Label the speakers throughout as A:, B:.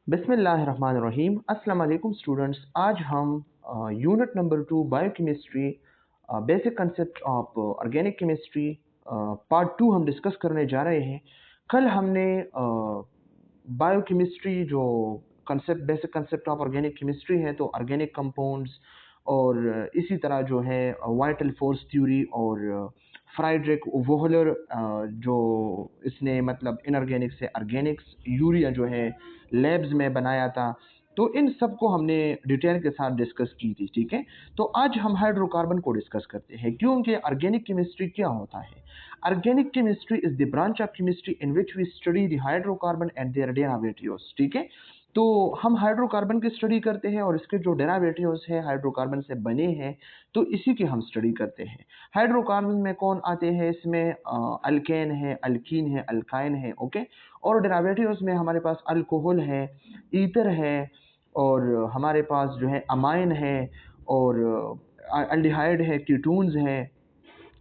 A: बिस्मिल्लाहिर्रहमानिर्रहीम। अस्सलाम वालेकुम स्टूडेंट्स। आज हम unit number 2 biochemistry basic concept of organic chemistry part 2 हम डिस्कस करने जा रहे हैं। कल हमने बायोकेमिस्ट्री जो concept basic concept of organic chemistry है तो ऑर्गेनिक कंपाउंड्स और इसी तरह जो है वाइटल फोर्स थ्योरी और फ्राइड्रिक वोहलर जो इसने मतलब इनऑर्गेनिक से ऑर्गेनिक्स यूरिया जो है लैब्स में बनाया था, तो इन सब को हमने डिटेल के साथ डिस्कस की थी। ठीक है, तो आज हम हाइड्रोकार्बन को डिस्कस करते हैं क्योंकि ऑर्गेनिक केमिस्ट्री क्या होता है। Organic chemistry is the branch of chemistry in which we study the hydrocarbon and their derivatives. ठीक है, तो हम हाइड्रोकार्बन की स्टडी करते हैं और इसके जो डेरिवेटिव्स हैं हाइड्रोकार्बन से बने हैं तो इसी की हम स्टडी करते हैं। हाइड्रोकार्बन में कौन आते हैं, इसमें अल्केन है, अल्कीन है, अल्काइन है। ओके, और डेरिवेटिव्स में हमारे पास अल्कोहल है, ईथर है, और हमारे पास जो है अमाइन है, और अल्डिहाइड है, कीटोन्स है।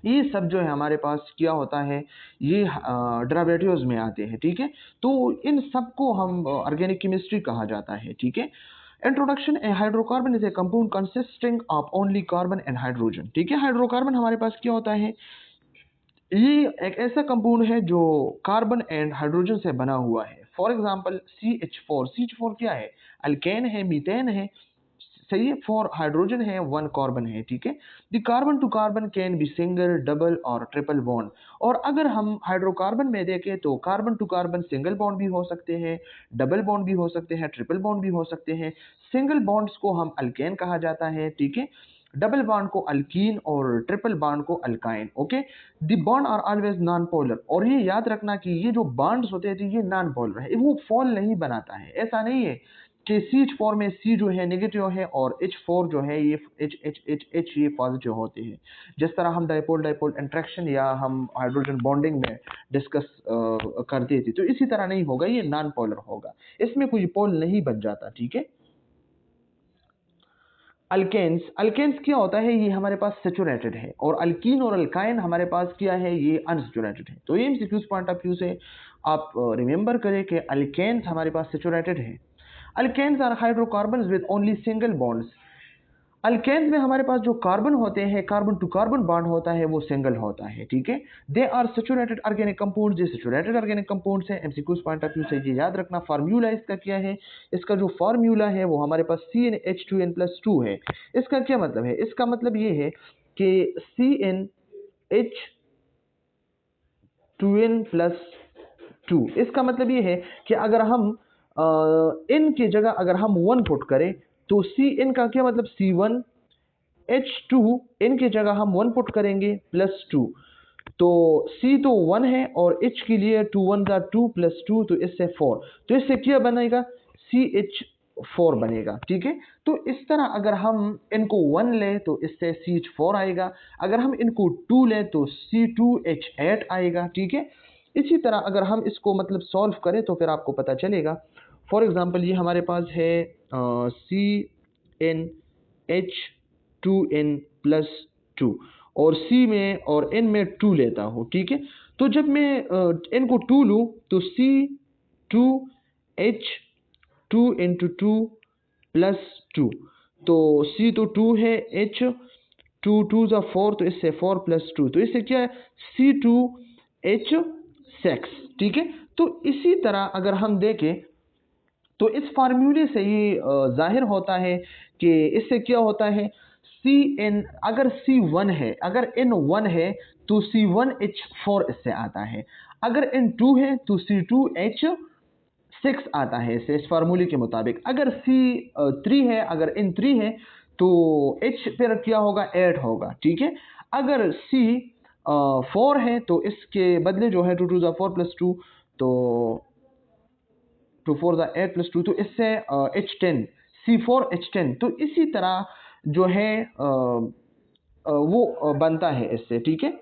A: ये सब जो है हमारे पास क्या होता है, ये डेरिवेटिव्स में आते हैं। ठीक है, तो इन सब को हम ऑर्गेनिक केमिस्ट्री कहा जाता है। ठीक है, introduction. A hydrocarbon is a compound consisting of only carbon and hydrogen. ठीक है, हाइड्रोकार्बन हमारे पास क्या होता है, ये एक ऐसा कंपाउंड है जो कार्बन एंड हाइड्रोजन से बना हुआ है। For example CH4। CH4 क्या है, अल्केन है, मीथेन है, सही है। 4 हाइड्रोजन है, 1 कार्बन है। ठीक है, the carbon to carbon can be single, double और ट्रिपल बॉन्ड। और अगर हम हाइड्रोकार्बन में देखें तो carbon to carbon single bond भी हो सकते हैं, डबल बॉन्ड भी हो सकते हैं, ट्रिपल बॉन्ड भी हो सकते हैं। सिंगल बॉन्ड्स को हम अल्केन कहा जाता है। ठीक है, डबल बॉन्ड को अल्कीन और ट्रिपल बॉन्ड को alkyne. Okay, the bond are always non polar. और ये याद रखना कि ये जो बॉन्ड्स होते हैं ये नॉन पोलर है, वो फॉल नहीं बनाता है। ऐसा नहीं है कि CH4 में C जो है नेगेटिव है और H4 जो है ये H ये पॉजिटिव होते हैं। जिस तरह हम डाइपोल डाइपोल इंट्रैक्शन या हम हाइड्रोजन बॉन्डिंग में डिस्कस करते थे, तो इसी तरह नहीं होगा, ये नॉन पोलर होगा, इसमें कोई पोल नहीं बन जाता। ठीक है, अल्केन्स। अल्केन्स क्या होता है, ये हमारे पास सेचुरेटेड है, और अल्कीन और अल्काइन हमारे पास क्या है, ये अनसेचुरेटेड है। तो ये एमसीक्यूज पॉइंट ऑफ व्यू से आप रिमेंबर करें कि अल्केन्स हमारे पास सेचुरेटेड है। Alkanes are hydrocarbons with only single bonds. Alkanes में हमारे पास जो कार्बन होते हैं, कार्बन टू कार्बन बॉन्ड होता है, वो सिंगल होता है। ठीक है, they are saturated organic compounds. ये सेचुरेटेड ऑर्गेनिक कंपाउंड्स हैं। एमसीक्यूज पॉइंट ऑफ व्यू से ये याद रखना। फार्मूला इसका क्या है, इसका जो फार्मूला है वो हमारे पास CnH2n+2 है। इसका क्या मतलब है, इसका मतलब ये है कि CnH2n+2, इसका मतलब ये है कि अगर हम इन की जगह अगर हम 1 पुट करें तो Cn का क्या मतलब C1, H2 इन की जगह हम 1 पुट करेंगे +2, तो C तो 1 है और H के लिए 2 1 2 +2, तो इससे 4, तो इससे क्या बनेगा, CH4 बनेगा। ठीक है, तो इस तरह अगर हम इनको 1 लें तो इससे CH4 आएगा, अगर हम इनको 2 लें तो C2H8 आएगा। ठीक है, इसी तरह अगर हम इसको मतलब सॉल्व करें तो फिर आपको पता चलेगा। फॉर एग्जांपल ये हमारे पास है CnH2n+2 और C में और N में 2 लेता हूँ। ठीक है, तो जब मैं N को 2 लूँ तो C2H2 × 2+2, तो C तो 2 है, H 2 2 4, तो इससे 4 +2, तो इससे क्या है, C2H6। ठीक है, तो इसी तरह अगर हम देखें तो इस फार्मूले से ये जाहिर होता है कि इससे क्या होता है, Cn अगर C1 है, अगर N1 है तो C1H4 इससे आता है, अगर N2 है तो C2H6 आता है इससे, इस फार्मूले के मुताबिक। अगर C3 है, अगर N3 है तो H फिर क्या होगा, 8 होगा। ठीक है, अगर C4 है तो इसके बदले जो है 2 2 4 +2, तो 2 4 8 +2, तो इससे H10, C4H10, तो इसी तरह जो है वो बनता है इससे। ठीक है,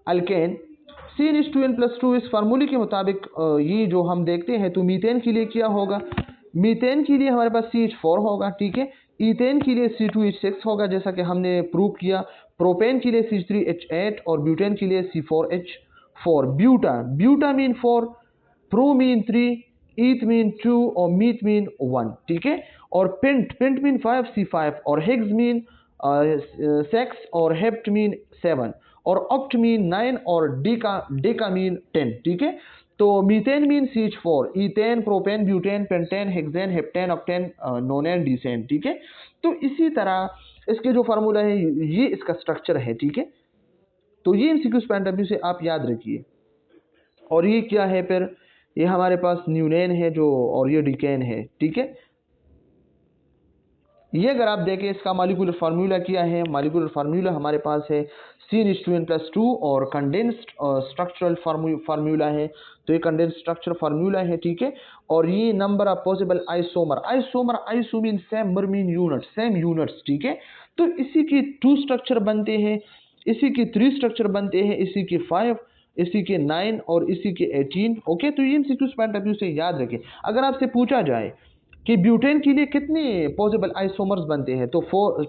A: अल्केन CnH2n+2 इस फार्मूले के मुताबिक ये जो हम देखते हैं, तो मीथेन के लिए क्या होगा, मीथेन के लिए हमारे पास CH4 होगा। ठीक है, ईथेन के लिए C2H6 होगा जैसा कि हमने प्रूव किया, प्रोपेन के लिए C3H8 और ब्यूटेन के लिए C4H4। Buta mean 4, pro mean 3, eth mean 2 और मीथ मीन 1, ठीक है। और पिंट मीन 5 C5 और हिग्स मीन 6 और हेप्ट मीन 7 और ऑक्ट मीन 9 और डेका मीन 10, ठीक है। तो methane mean CH4, ethane, propane, butane, pentane, hexane, heptane, octane, nonane, decane, ठीक है। तो इसी तरह इसके जो फार्मूला है ये इसका स्ट्रक्चर है, ठीक है। तो ये एमसीक्यूज पॉइंट ऑफ व्यू से आप याद रखिए। और ये क्या है फिर, ये हमारे पास न्यूनेन है जो, और ये डिकेन है, ठीक है। ये अगर आप देखें इसका मॉलिक्यूलर फार्मूला क्या है, मॉलिक्यूलर फार्मूला हमारे पास है CN+2 और कंडेंस्ड स्ट्रक्चरल फार्मूला है। तो ये कंडेंस्ड स्ट्रक्चर फार्मूला है, ठीक है। और ये number of possible isomer, iso mean same, मर मीन यूनिट, सेम यूनिट्स, ठीक है। तो इसी के 2 स्ट्रक्चर बनते हैं, इसी के 3 स्ट्रक्चर बनते हैं, इसी के 5, इसी के 9 और इसी के 18, ओके। तो ये एमसीक्यूज पॉइंट ऑफ व्यू से याद रखें। अगर आपसे पूछा जाए कि ब्यूटेन के लिए कितने पॉसिबल आइसोमर्स बनते हैं, तो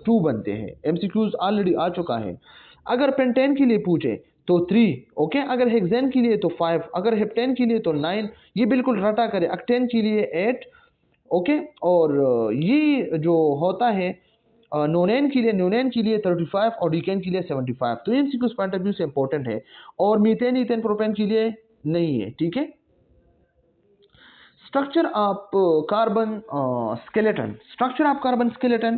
A: 2 बनते हैं, एमसीक्यूज ऑलरेडी आ चुका है। अगर पेंटेन के लिए पूछे तो 3, ओके। अगर हेक्सेन के लिए तो 5, अगर हेप्टेन के लिए तो 9, ये बिल्कुल रटा करें। ऑक्टेन के लिए 8, ओके। और ये जो होता है न्यूनेन के लिए 35 और डिकेन के लिए 75। तो ये एमसीक्यूज पॉइंट ऑफ व्यू से इंपॉर्टेंट है। और मीथेन, इथेन, प्रोपेन के लिए नहीं है, ठीक है। Structure of carbon skeleton. Structure of carbon skeleton.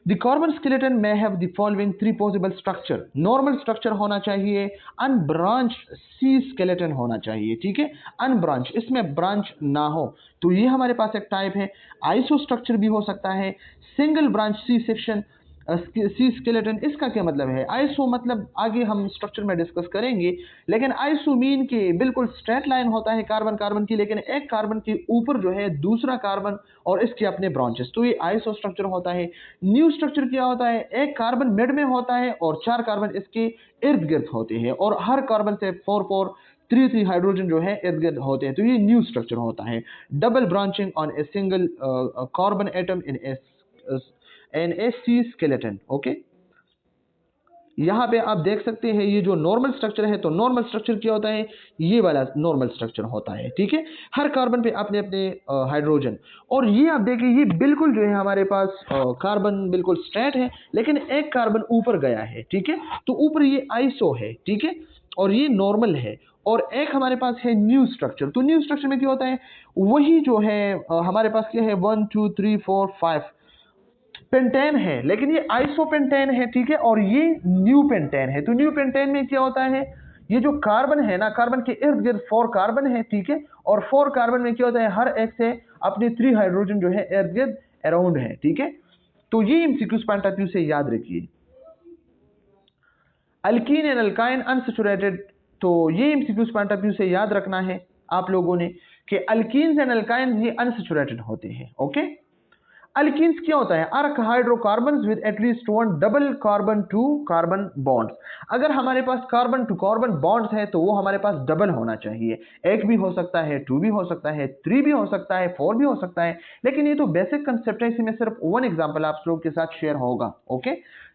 A: The carbon skeleton may have the following 3 possible structure. Normal structure होना चाहिए, unbranched C skeleton होना चाहिए, ठीक है। unbranched, इसमें ब्रांच ना हो, तो ये हमारे पास एक टाइप है। आइसो स्ट्रक्चर भी हो सकता है, single branch C section C skeleton. इसका क्या मतलब है, आइसो मतलब आगे हम स्ट्रक्चर में डिस्कस करेंगे, लेकिन आइसो मीन के बिल्कुल स्ट्रेट लाइन होता है कार्बन कार्बन की, लेकिन एक कार्बन के ऊपर जो है दूसरा कार्बन और इसके अपने ब्रांचेस, तो ये आइसो स्ट्रक्चर होता है। न्यू स्ट्रक्चर क्या होता है, एक कार्बन मिड में होता है और 4 कार्बन इसके इर्द गिर्द होते हैं और हर कार्बन से 4 3 हाइड्रोजन जो है इर्द गिर्द होते हैं, तो ये न्यू स्ट्रक्चर होता है। Double branching on a single carbon atom in a C skeleton, okay. यहां पे आप देख सकते हैं ये जो नॉर्मल स्ट्रक्चर है, तो नॉर्मल स्ट्रक्चर क्या होता है, ये वाला नॉर्मल स्ट्रक्चर होता है, ठीक है। हर कार्बन पे अपने अपने हाइड्रोजन। और ये आप देखिए ये बिल्कुल जो है हमारे पास कार्बन बिल्कुल स्ट्रेट है, लेकिन एक कार्बन ऊपर गया है, ठीक है। तो ऊपर ये आइसो है, ठीक है, और ये नॉर्मल है। और एक हमारे पास है न्यू स्ट्रक्चर। तो न्यू स्ट्रक्चर में क्या होता है, वही जो है हमारे पास क्या है 1 2 3 4 5 पेंटेन है, लेकिन ये आइसोपेंटेन है, ठीक है। और ये न्यू पेंटेन है। तो न्यू पेंटेन में क्या होता है, ये जो कार्बन है ना, कार्बन के इर्द गिर्द 4 कार्बन है, ठीक है। और 4 कार्बन में क्या होता है, हर एक से अपने 3 हाइड्रोजन जो है इर्द गिर्द अराउंड है, ठीक है। तो ये एमसीक्यूज पॉइंट ऑफ व्यू से याद रखिए। अल्कीन एंड अल्काइन अनसैचुरेटेड, तो ये एमसीक्यूज पॉइंट ऑफ व्यू से याद रखना है आप लोगों ने कि अल्कीन्स एंड अल्काइंस ये अनसैचुरेटेड होते हैं, ओके। अल्कीन्स क्या होता है, are hydrocarbons with at least 1 double carbon to carbon bonds. अगर हमारे पास कार्बन टू कार्बन बॉन्ड्स है तो वो हमारे पास डबल होना चाहिए। 1 भी हो सकता है, 2 भी हो सकता है, 3 भी हो सकता है, 4 भी हो सकता है, लेकिन ये तो बेसिक कंसेप्ट है, इसमें सिर्फ 1 एग्जांपल आप लोगों के साथ शेयर होगा, ओके।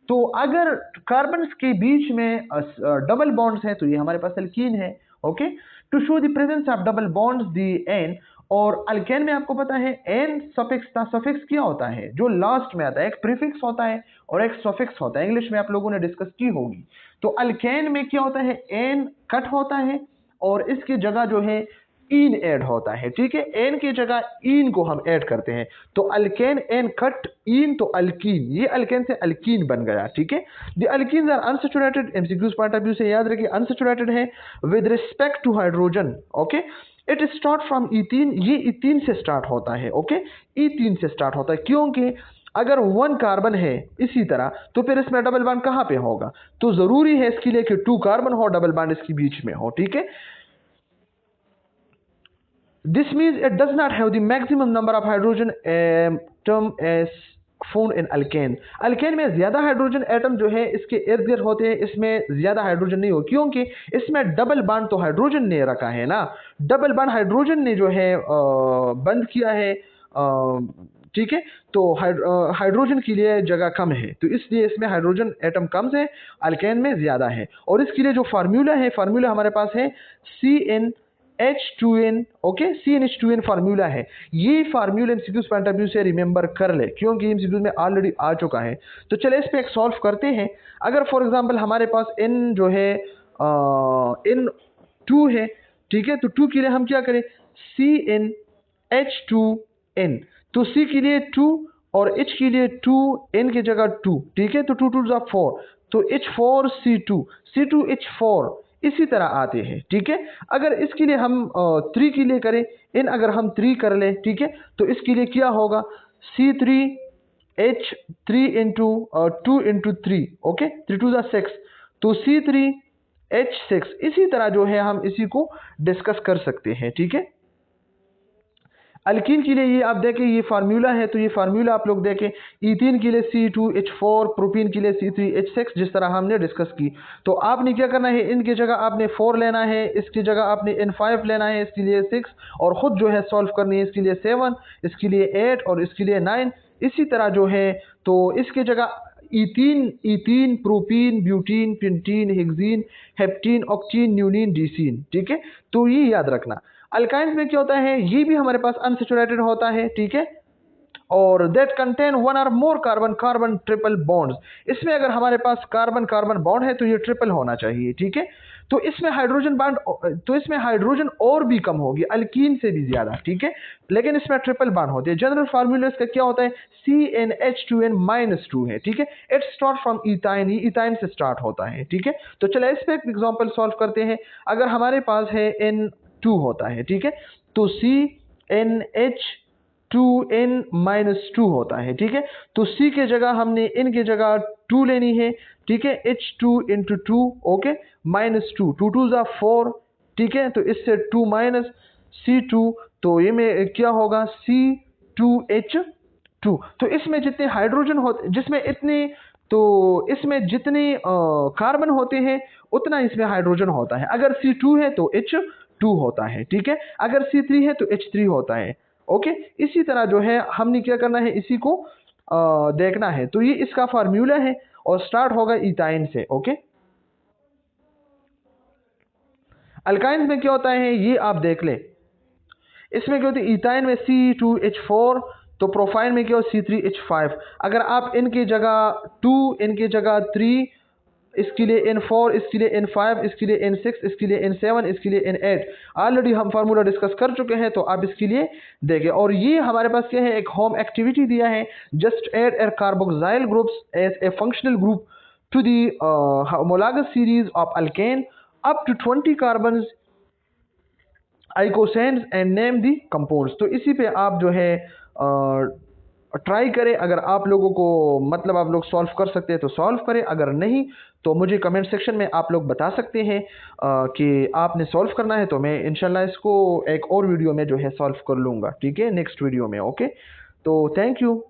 A: तो अगर कार्बन के बीच में डबल बॉन्ड्स है तो ये हमारे पास अल्कीन है, okay. To show the presence of double bonds the ene, और अल्केन में आपको पता है एन सफिक्स था। सफिक्स क्या होता है, जो लास्ट में आता है, एक प्रीफिक्स होता है और एक सफिक्स होता है, इंग्लिश में आप लोगों ने डिस्कस की होगी। तो अल्केन में क्या होता है, एन कट होता है और इसकी जगह जो है इन ऐड होता है, ठीक है। एन की जगह इन को हम ऐड करते हैं, तो अल्केन एन कट इन, तो अल्कीन, ये अल्केन से अल्कीन बन गया, ठीक है। The alkenes are unsaturated, MCQs point of view से याद रखिए अनसैचुरेटेड है with respect to hydrogen, okay. It start from ethene, ये इथीन से स्टार्ट होता है, ओके। इथीन से स्टार्ट होता है, क्योंकि अगर 1 कार्बन है इसी तरह, तो फिर इसमें डबल बॉन्ड कहां पे होगा, तो जरूरी है इसके लिए कि 2 कार्बन हो, डबल बॉन्ड इसके बीच में हो, ठीक है। This means it does not have the maximum number of hydrogen atom as found in alkane. Alkane में ज्यादा हाइड्रोजन एटम जो है इसके इर्द गिर्द होते हैं, इसमें ज्यादा हाइड्रोजन नहीं हो, क्योंकि इसमें डबल बॉन्ड तो हाइड्रोजन ने रखा है ना, डबल बॉन्ड हाइड्रोजन ने जो है बंद किया है, ठीक है। तो हाइड्रोजन के लिए जगह कम है, तो इसलिए इसमें हाइड्रोजन एटम कम है, अल्केन में ज्यादा है। और इसके लिए जो फार्मूला है, फार्मूला हमारे पास है CN CnH2n, okay, CnH2n formula है। ये formula MCQs point of view से रिमेंबर कर ले, क्योंकि एमसीक्यूज में ऑलरेडी आ चुका है। तो चले इस पे एक सॉल्व करते हैं। अगर फॉर एग्जांपल हमारे पास n जो है n 2 है, ठीक है, तो 2 के लिए हम क्या करें, CnH2n, तो C के लिए 2 और H के लिए 2, N की जगह 2, ठीक है, तो 2 2 4, तो H4C2, C2H4 इसी तरह आते हैं, ठीक है। अगर इसके लिए हम 3 के लिए करें, इन अगर हम 3 कर लें, ठीक है, तो इसके लिए क्या होगा, C3H3 इंटू 2 इंटू 3, ओके, 3 2 6, तो C3H6। इसी तरह जो है हम इसी को डिस्कस कर सकते हैं, ठीक है। अल्कीन के लिए ये आप देखें, ये फार्मूला है, तो ये फार्मूला आप लोग देखें, इथीन के लिए C2H4, प्रोपीन के लिए C3H6, जिस तरह हमने डिस्कस की। तो आपने क्या करना है, इनकी जगह आपने 4 लेना है, इसकी जगह आपने N5 लेना है, इसके लिए 6, और ख़ुद जो है सॉल्व करनी है, इसके लिए 7, इसके लिए 8 और इसके लिए 9। इसी तरह जो है, तो इसकी जगह ethene, propene, butene, pentene, hexene, heptene, octene, nonene, decene, ठीक है। तो ये याद रखना। अल्काइंस में क्या होता है, ये भी हमारे पास अनसैचुरेटेड होता है, ठीक है, और दैट कंटेन वन और more carbon, carbon triple bonds. इसमें अगर हमारे पास कार्बन कार्बन बॉन्ड है तो ये ट्रिपल होना चाहिए, ठीक है। तो इसमें हाइड्रोजन बॉन्ड, तो इसमें हाइड्रोजन और भी कम होगी, अल्कीन से भी ज्यादा, ठीक है, लेकिन इसमें ट्रिपल बॉन्ड होते हैं। जनरल फार्मूला इसका क्या होता है, CnH2n-2 है, ठीक है। इट स्टार्ट फ्रॉम इथाइन, ये इथाइन से स्टार्ट होता है, ठीक है। तो चलो इस पे एक एग्जांपल सॉल्व करते हैं। अगर हमारे पास है N2 होता है, ठीक है, तो CnH2n-2 होता है, ठीक है। तो C के जगह हमने N की जगह 2 लेनी है, ठीक है, H2 इंटू 2, ओके, -2, 2 2 4, ठीक है, तो इससे 2 माइनस C2, तो ये में क्या होगा, C2H2। तो इसमें जितने हाइड्रोजन होते, जिसमें इतने, तो इसमें जितने कार्बन होते हैं उतना इसमें हाइड्रोजन होता है। अगर C2 है तो H2 होता है, ठीक है, अगर C3 है तो H3 होता है, ओके। इसी तरह जो है हमने क्या करना है, इसी को देखना है। तो ये इसका फार्मूला है और स्टार्ट होगा इथाइन से, ओके। अल्काइंस में क्या होता है, ये आप देख ले, इसमें क्या होता है, इथाइन में C2H4, तो प्रोफाइन में क्या हो, C3H5। अगर आप इनकी जगह 2, इनकी जगह 3, इसके लिए N4, इसके लिए N5, इसके लिए N6, इसके लिए N7, इसके लिए N8, ऑलरेडी हम फार्मूला डिस्कस कर चुके हैं, तो आप इसके लिए देखें। और ये हमारे पास क्या है, एक होम एक्टिविटी दिया है, just add a carboxyl groups as a functional group to the homologous series of alkane up to 20 carbon icosanes and name the compounds. तो इसी पे आप जो है ट्राई करें। अगर आप लोगों को मतलब आप लोग सॉल्व कर सकते हैं तो सॉल्व करें, अगर नहीं तो मुझे कमेंट सेक्शन में आप लोग बता सकते हैं कि आपने सॉल्व करना है, तो मैं इंशाल्लाह इसको एक और वीडियो में जो है सॉल्व कर लूँगा, ठीक है, नेक्स्ट वीडियो में, ओके। तो थैंक यू।